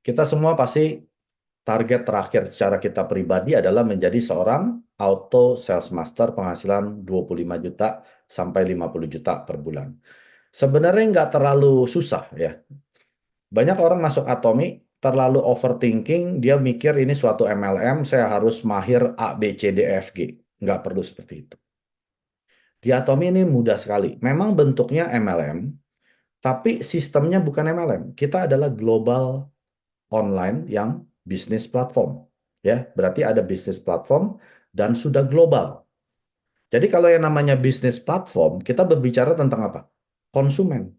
Kita semua pasti target terakhir secara kita pribadi adalah menjadi seorang auto sales master penghasilan 25 juta sampai 50 juta per bulan. Sebenarnya nggak terlalu susah ya. Banyak orang masuk Atomi terlalu overthinking, dia mikir ini suatu MLM, saya harus mahir A, B, C, D, E, F, G. Nggak perlu seperti itu. Di Atomi ini mudah sekali. Memang bentuknya MLM, tapi sistemnya bukan MLM. Kita adalah global online yang bisnis platform. Ya, berarti ada bisnis platform dan sudah global. Jadi kalau yang namanya bisnis platform, kita berbicara tentang apa? Konsumen.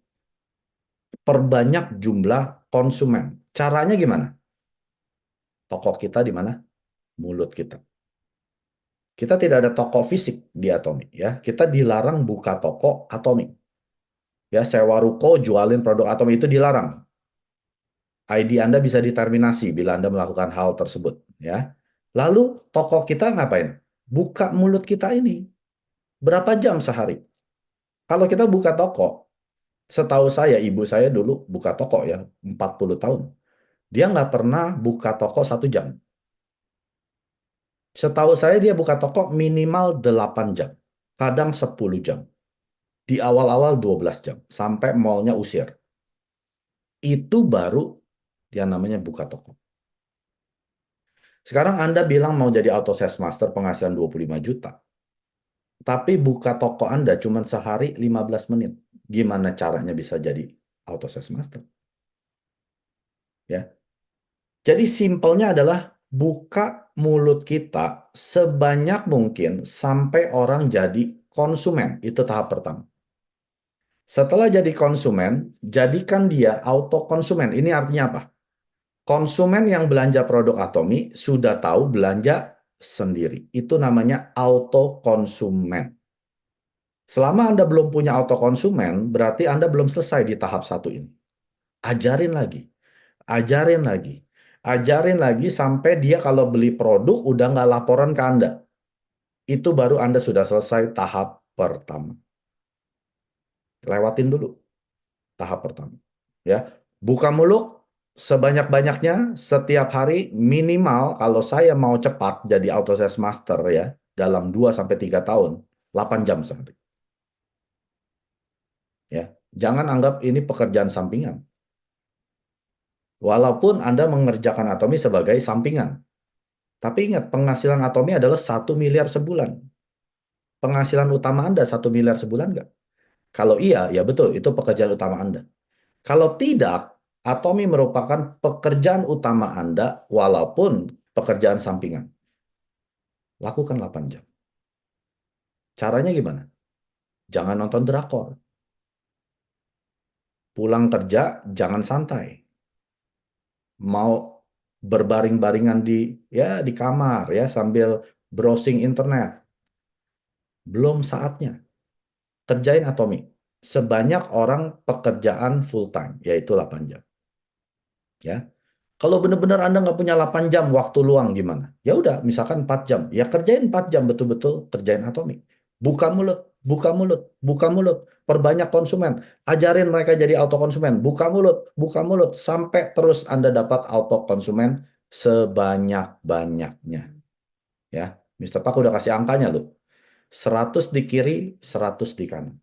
Perbanyak jumlah konsumen. Caranya gimana? Toko kita di mana? Mulut kita. Kita tidak ada toko fisik di Atomi ya. Kita dilarang buka toko Atomi. Ya, sewa ruko jualin produk Atomi itu dilarang. ID Anda bisa diterminasi bila Anda melakukan hal tersebut ya. Lalu toko kita ngapain? Buka mulut kita ini. Berapa jam sehari? Kalau kita buka toko, setahu saya ibu saya dulu buka toko ya 40 tahun. Dia nggak pernah buka toko 1 jam. Setahu saya dia buka toko minimal 8 jam. Kadang 10 jam. Di awal-awal 12 jam. Sampai mallnya usir. Itu baru yang namanya buka toko. Sekarang Anda bilang mau jadi auto sales master penghasilan 25 juta. Tapi buka toko Anda cuma sehari 15 menit. Gimana caranya bisa jadi auto sales master? Ya. Jadi simpelnya adalah buka mulut kita sebanyak mungkin sampai orang jadi konsumen. Itu tahap pertama. Setelah jadi konsumen, jadikan dia auto konsumen. Ini artinya apa? Konsumen yang belanja produk Atomi sudah tahu belanja sendiri. Itu namanya auto konsumen. Selama Anda belum punya auto konsumen, berarti Anda belum selesai di tahap satu ini. Ajarin lagi, ajarin lagi, ajarin lagi sampai dia kalau beli produk udah nggak laporan ke Anda. Itu baru Anda sudah selesai tahap pertama. Lewatin dulu tahap pertama. Ya, buka mulut sebanyak-banyaknya setiap hari minimal kalau saya mau cepat jadi auto sales master ya dalam 2 sampai 3 tahun, 8 jam sehari. Ya, jangan anggap ini pekerjaan sampingan. Walaupun Anda mengerjakan Atomi sebagai sampingan. Tapi ingat, penghasilan Atomi adalah 1 miliar sebulan. Penghasilan utama Anda 1 miliar sebulan nggak? Kalau iya, ya betul, itu pekerjaan utama Anda. Kalau tidak, Atomi merupakan pekerjaan utama Anda walaupun pekerjaan sampingan. Lakukan 8 jam. Caranya gimana? Jangan nonton drakor. Pulang kerja, jangan santai. Mau berbaring-baringan di kamar ya sambil browsing internet. Belum saatnya. Kerjain Atomi. Sebanyak orang pekerjaan full time, yaitu 8 jam. Ya. Kalau benar-benar Anda nggak punya 8 jam waktu luang gimana? Ya udah, misalkan 4 jam. Ya kerjain 4 jam betul-betul kerjain Atomi. Buka mulut, buka mulut, buka mulut. Perbanyak konsumen. Ajarin mereka jadi auto konsumen. Buka mulut. Sampai terus Anda dapat auto konsumen sebanyak-banyaknya. Ya, Mister Pak udah kasih angkanya loh. 100 di kiri, 100 di kanan.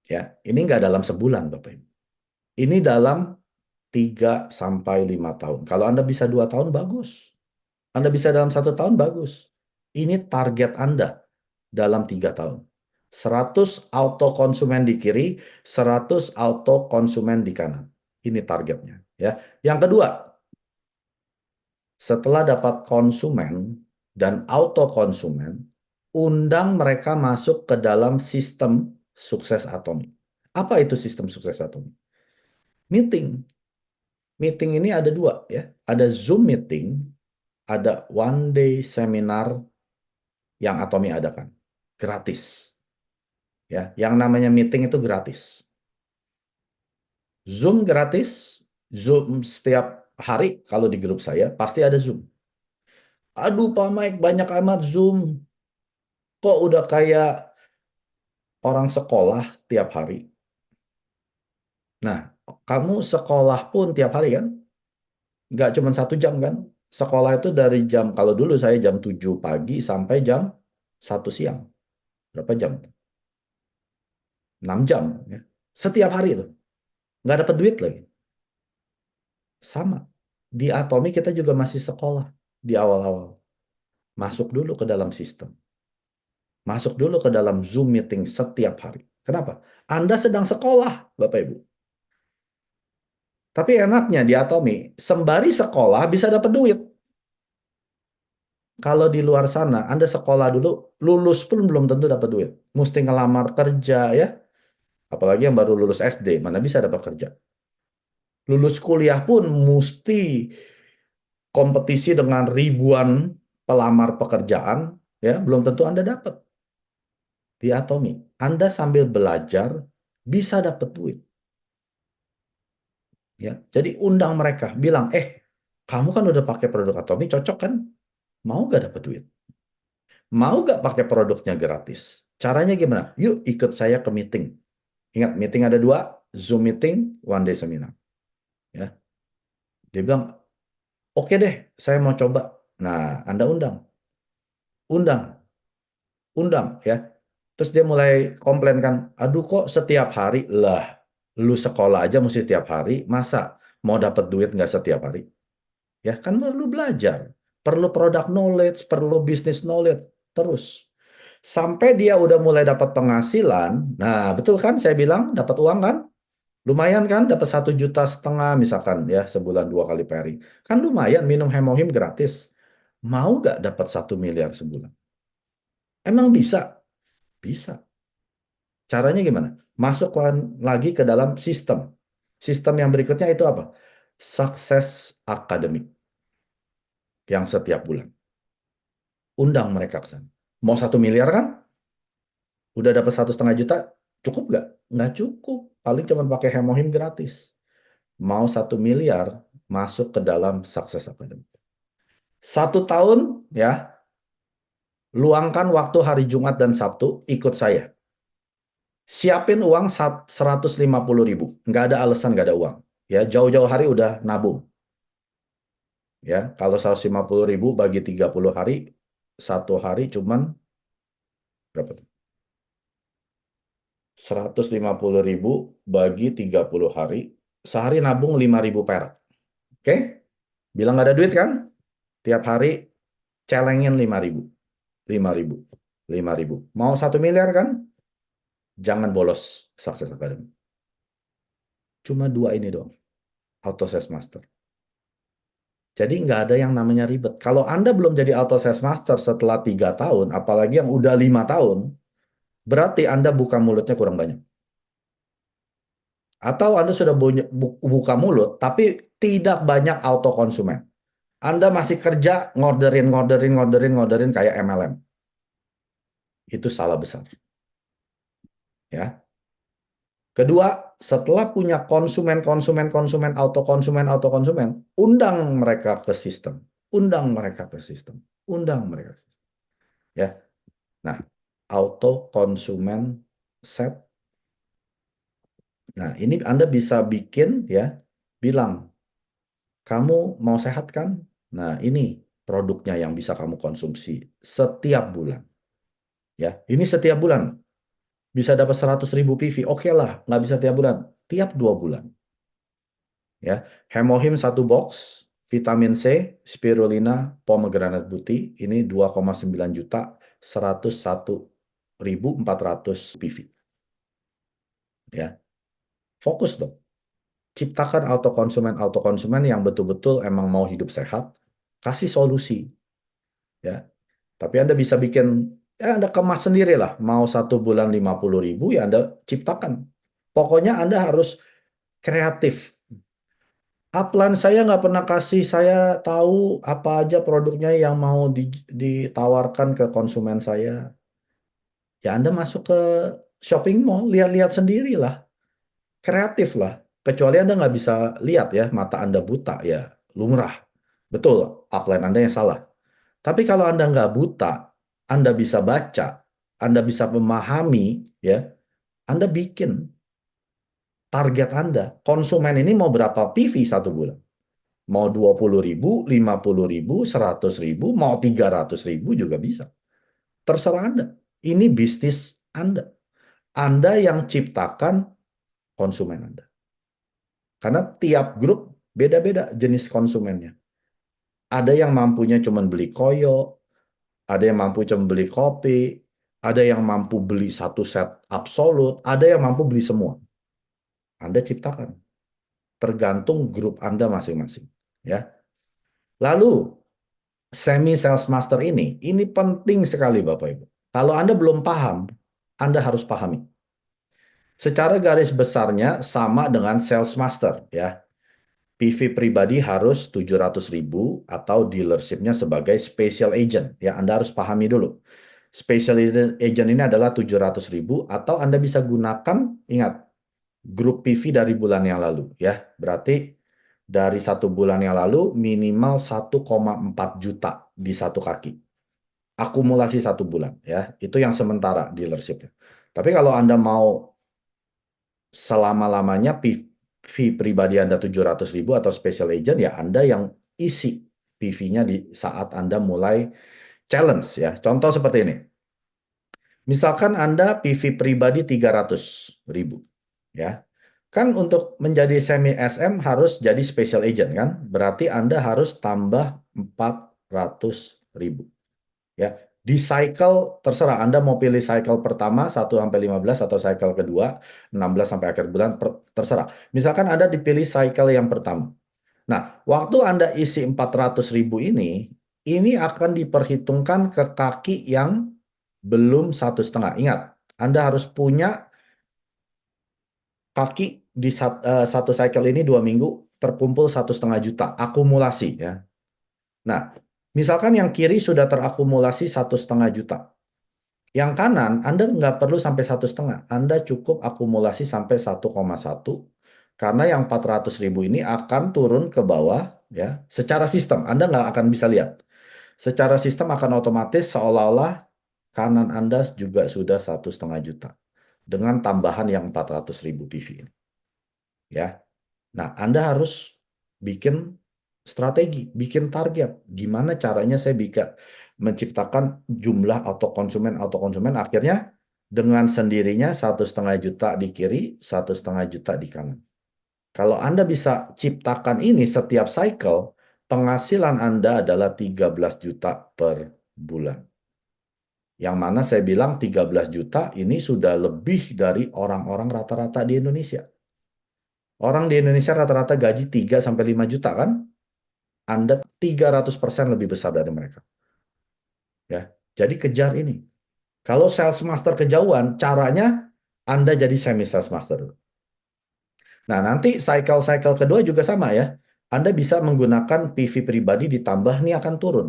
Ya, ini nggak dalam sebulan, Bapak Ibu. Ini dalam 3 sampai 5 tahun. Kalau Anda bisa 2 tahun, bagus. Anda bisa dalam 1 tahun, bagus. Ini target Anda dalam 3 tahun. 100 auto konsumen di kiri, 100 auto konsumen di kanan. Ini targetnya. Ya. Yang kedua, setelah dapat konsumen dan auto konsumen, undang mereka masuk ke dalam sistem sukses Atomi. Apa itu sistem sukses Atomi? Meeting. Meeting ini ada dua ya. Ada Zoom meeting, ada one day seminar yang Atomi adakan. Gratis. Ya, yang namanya meeting itu gratis. Zoom gratis, Zoom setiap hari kalau di grup saya pasti ada Zoom. Aduh Pak Mike banyak amat Zoom. Kok udah kayak orang sekolah tiap hari? Nah, Kamu sekolah pun tiap hari kan? Nggak cuma 1 jam kan? Sekolah itu dari jam, kalau dulu saya jam 7 pagi sampai jam 1 siang. Berapa jam? 6 jam. Ya. Setiap hari itu. Nggak dapat duit lagi. Sama. Di Atomi kita juga masih sekolah di awal-awal. Masuk dulu ke dalam sistem. Masuk dulu ke dalam Zoom meeting setiap hari. Kenapa? Anda sedang sekolah, Bapak Ibu. Tapi enaknya di Atomi, sembari sekolah bisa dapat duit. Kalau di luar sana, Anda sekolah dulu, lulus pun belum tentu dapat duit. Mesti ngelamar kerja ya. Apalagi yang baru lulus SD, mana bisa dapat kerja. Lulus kuliah pun mesti kompetisi dengan ribuan pelamar pekerjaan, ya belum tentu Anda dapat. Di Atomi, Anda sambil belajar bisa dapat duit. Ya, jadi undang mereka, bilang, kamu kan udah pakai produk Atomi, cocok kan? Mau gak dapat duit? Mau gak pakai produknya gratis? Caranya gimana? Yuk ikut saya ke meeting. Ingat, meeting ada 2, Zoom meeting, one day seminar. Ya, dia bilang, oke deh, saya mau coba. Nah, Anda undang, undang, undang, ya. Terus dia mulai komplain kan, aduh kok setiap hari lah, lu sekolah aja mesti setiap hari, masa mau dapat duit nggak setiap hari? Ya kan perlu belajar, perlu product knowledge, perlu business knowledge, terus. Sampai dia udah mulai dapat penghasilan, nah betul kan saya bilang dapat uang kan? Lumayan kan, dapat 1,5 juta misalkan ya sebulan 2 kali pairing. Kan lumayan minum hemohim gratis. Mau nggak dapat 1 miliar sebulan? Emang bisa? Bisa. Caranya gimana? Masuk lagi ke dalam sistem. Sistem yang berikutnya itu apa? Sukses Academy yang setiap bulan. Undang mereka ke sana. Mau 1 miliar kan? Udah dapat 1,5 juta, cukup nggak? Nggak cukup. Paling cuma pakai hemohim gratis. Mau 1 miliar, masuk ke dalam Sukses Academy. 1 tahun, ya, luangkan waktu hari Jumat dan Sabtu, ikut saya. Siapin uang 150.000. Nggak ada alasan nggak ada uang. Ya, jauh-jauh hari udah nabung. Ya, kalau 150.000 bagi 30 hari, 1 hari cuman berapa tuh? 150.000 bagi 30 hari, sehari nabung 5.000 perak. Oke? Bilang nggak ada duit kan? Tiap hari celengin 5.000. 5.000. 5.000. Mau 1 miliar kan? Jangan bolos Success Academy. Cuma 2 ini doang. Auto Sales Master. Jadi nggak ada yang namanya ribet. Kalau Anda belum jadi Auto Sales Master setelah 3 tahun, apalagi yang udah 5 tahun, berarti Anda buka mulutnya kurang banyak. Atau Anda sudah buka mulut, tapi tidak banyak auto konsumen. Anda masih kerja ngorderin kayak MLM. Itu salah besar. Ya. Kedua, setelah punya auto konsumen, undang mereka ke sistem. Undang mereka ke sistem. Undang mereka ke sistem. Ya. Nah, auto konsumen set. Nah, ini Anda bisa bikin ya, bilang, kamu mau sehat kan? Nah, ini produknya yang bisa kamu konsumsi setiap bulan. Ya, ini setiap bulan bisa dapat 100.000 PV. Oke lah, nggak bisa tiap bulan, tiap 2 bulan. Ya, hemohim 1 box, vitamin C, spirulina, pomegranate putih, ini 2,9 juta, 101.400 PV. Ya, fokus dong. Ciptakan auto konsumen yang betul-betul emang mau hidup sehat, kasih solusi. Ya, tapi Anda bisa bikin, ya Anda kemas sendiri lah. Mau 1 bulan 50.000, ya Anda ciptakan. Pokoknya Anda harus kreatif. Upline saya nggak pernah kasih saya tahu apa aja produknya yang mau ditawarkan ke konsumen saya. Ya Anda masuk ke shopping mall, lihat-lihat sendiri lah. Kreatif lah. Kecuali Anda nggak bisa lihat ya, mata Anda buta ya, lumrah. Betul, upline Anda yang salah. Tapi kalau Anda nggak buta, Anda bisa baca, Anda bisa memahami, ya, Anda bikin. target Anda. Konsumen ini mau berapa PV satu bulan? Mau 20.000, 50.000, 100.000, mau 300.000 juga bisa. Terserah Anda. Ini bisnis Anda. Anda yang ciptakan konsumen Anda. Karena tiap grup beda-beda jenis konsumennya. Ada yang mampunya cuma beli koyo, ada yang mampu cuma beli kopi, ada yang mampu beli satu set absolut, ada yang mampu beli semua. Anda ciptakan. Tergantung grup Anda masing-masing. Ya. Lalu, semi sales master ini penting sekali Bapak Ibu. Kalau Anda belum paham, Anda harus pahami. Secara garis besarnya sama dengan sales master ya. PV pribadi harus 700.000 atau dealershipnya sebagai special agent. Ya, Anda harus pahami dulu. Special agent ini adalah 700.000 atau Anda bisa gunakan, ingat, grup PV dari bulan yang lalu. Ya, berarti dari 1 bulan yang lalu minimal 1,4 juta di satu kaki. Akumulasi 1 bulan. Ya, itu yang sementara dealershipnya. Tapi kalau Anda mau selama-lamanya PV pribadi Anda 700.000 atau special agent, ya Anda yang isi PV-nya di saat Anda mulai challenge ya. Contoh seperti ini. Misalkan Anda PV pribadi 300.000 ya. Kan untuk menjadi semi SM harus jadi special agent kan? Berarti Anda harus tambah 400.000 ya. Di cycle terserah Anda mau pilih cycle pertama 1 sampai 15 atau cycle kedua 16 sampai akhir bulan terserah. Misalkan Anda dipilih cycle yang pertama. Nah, waktu Anda isi 400.000 ini akan diperhitungkan ke kaki yang belum 1,5. Ingat, Anda harus punya kaki di satu cycle ini 2 minggu terkumpul 1,5 juta akumulasi ya. Nah, misalkan yang kiri sudah terakumulasi 1,5 juta. Yang kanan, Anda nggak perlu sampai 1,5. Anda cukup akumulasi sampai 1,1. Karena yang 400.000 ini akan turun ke bawah, ya. Secara sistem, Anda nggak akan bisa lihat. Secara sistem akan otomatis seolah-olah kanan Anda juga sudah 1,5 juta. Dengan tambahan yang 400.000 PV ini. Ya. Nah, Anda harus bikin strategi, bikin target. Gimana caranya saya bisa menciptakan jumlah auto konsumen akhirnya dengan sendirinya 1,5 juta di kiri, 1,5 juta di kanan. Kalau Anda bisa ciptakan ini setiap cycle, penghasilan Anda adalah 13 juta per bulan. Yang mana saya bilang 13 juta ini sudah lebih dari orang-orang rata-rata di Indonesia. Orang di Indonesia rata-rata gaji 3-5 juta kan? Anda 300% lebih besar dari mereka. Ya, jadi kejar ini. Kalau sales master kejauhan, caranya Anda jadi semi sales master. Nah, nanti cycle-cycle kedua juga sama ya. Anda bisa menggunakan PV pribadi ditambah nih akan turun.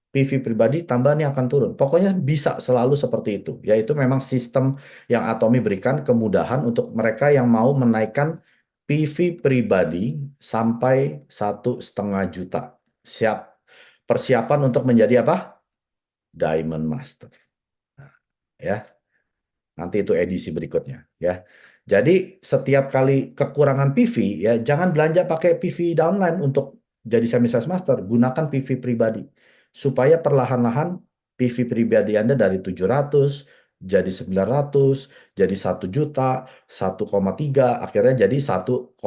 PV pribadi tambah nih akan turun. Pokoknya bisa selalu seperti itu. Yaitu memang sistem yang Atomi berikan kemudahan untuk mereka yang mau menaikkan PV pribadi sampai 1,5 juta. Siap. Persiapan untuk menjadi apa? Diamond Master. Nah, ya. Nanti itu edisi berikutnya ya. Jadi setiap kali kekurangan PV ya jangan belanja pakai PV downline untuk jadi semi sales master, gunakan PV pribadi supaya perlahan-lahan PV pribadi Anda dari 700 jadi 900, jadi 1 juta, 1,3, akhirnya jadi 1,5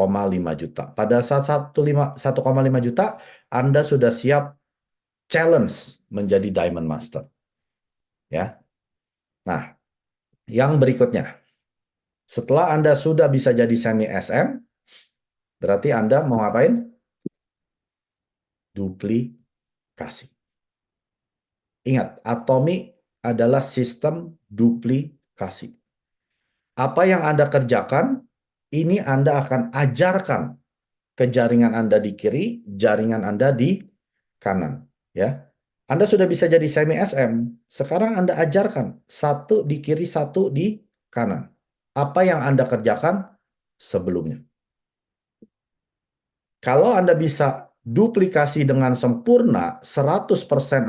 juta. Pada saat 1,5 juta Anda sudah siap challenge menjadi Diamond Master. Ya. Nah, yang berikutnya. Setelah Anda sudah bisa jadi semi SM, berarti Anda mau ngapain? Duplikasi. Ingat, Atomi adalah sistem duplikasi. Apa yang Anda kerjakan, ini Anda akan ajarkan ke jaringan Anda di kiri, jaringan Anda di kanan. Ya, Anda sudah bisa jadi semi SM. Sekarang Anda ajarkan satu di kiri, satu di kanan. Apa yang Anda kerjakan sebelumnya. Kalau Anda bisa duplikasi dengan sempurna, 100%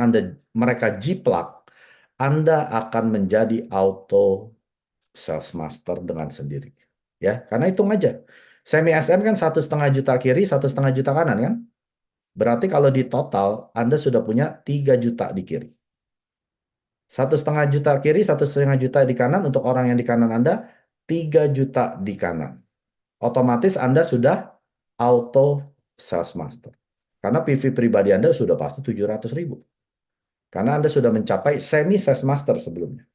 mereka jiplak, Anda akan menjadi auto sales master dengan sendiri. Ya, karena hitung aja. Semi SM kan 1,5 juta kiri, 1,5 juta kanan kan? Berarti kalau di total Anda sudah punya 3 juta di kiri. 1,5 juta kiri, 1,5 juta di kanan untuk orang yang di kanan Anda, 3 juta di kanan. Otomatis Anda sudah auto sales master. Karena PV pribadi Anda sudah pasti 700.000. Karena Anda sudah mencapai semi sales master sebelumnya.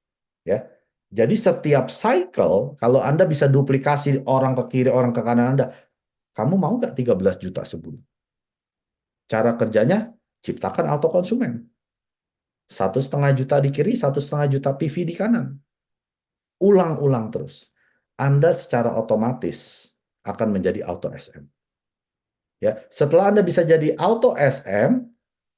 Ya. Jadi setiap cycle, kalau Anda bisa duplikasi orang ke kiri, orang ke kanan Anda, kamu mau nggak 13 juta sebulan? Cara kerjanya, ciptakan auto konsumen. 1,5 juta di kiri, 1,5 juta PV di kanan. Ulang-ulang terus. Anda secara otomatis akan menjadi auto SM. Ya, setelah Anda bisa jadi auto SM,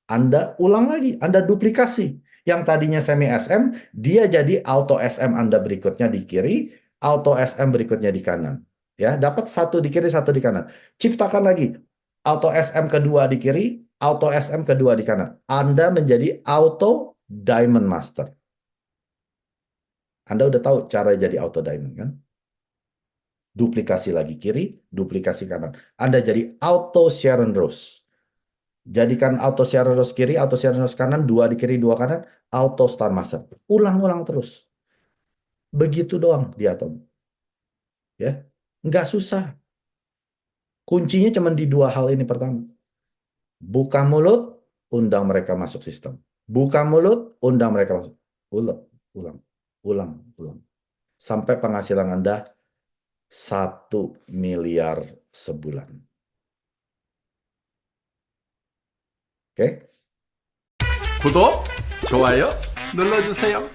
Anda ulang lagi, Anda duplikasi. Yang tadinya semi SM, dia jadi auto SM Anda berikutnya di kiri, auto SM berikutnya di kanan. Ya, dapat satu di kiri, satu di kanan. Ciptakan lagi auto SM kedua di kiri, auto SM kedua di kanan. Anda menjadi auto diamond master. Anda udah tahu cara jadi auto diamond kan? Duplikasi lagi kiri, duplikasi kanan. Anda jadi auto Sharon Rose. Jadikan auto Sharon Rose kiri, auto Sharon Rose kanan, 2 di kiri, 2 kanan, auto Star Master. Ulang-ulang terus. Begitu doang dia Tom. Ya, nggak susah. Kuncinya cuma di 2 hal ini pertama. Buka mulut, undang mereka masuk sistem. Buka mulut, undang mereka masuk. Ulang, ulang, ulang, ulang. Sampai penghasilan Anda 1 miliar sebulan. Oke? 구독, 좋아요 눌러주세요.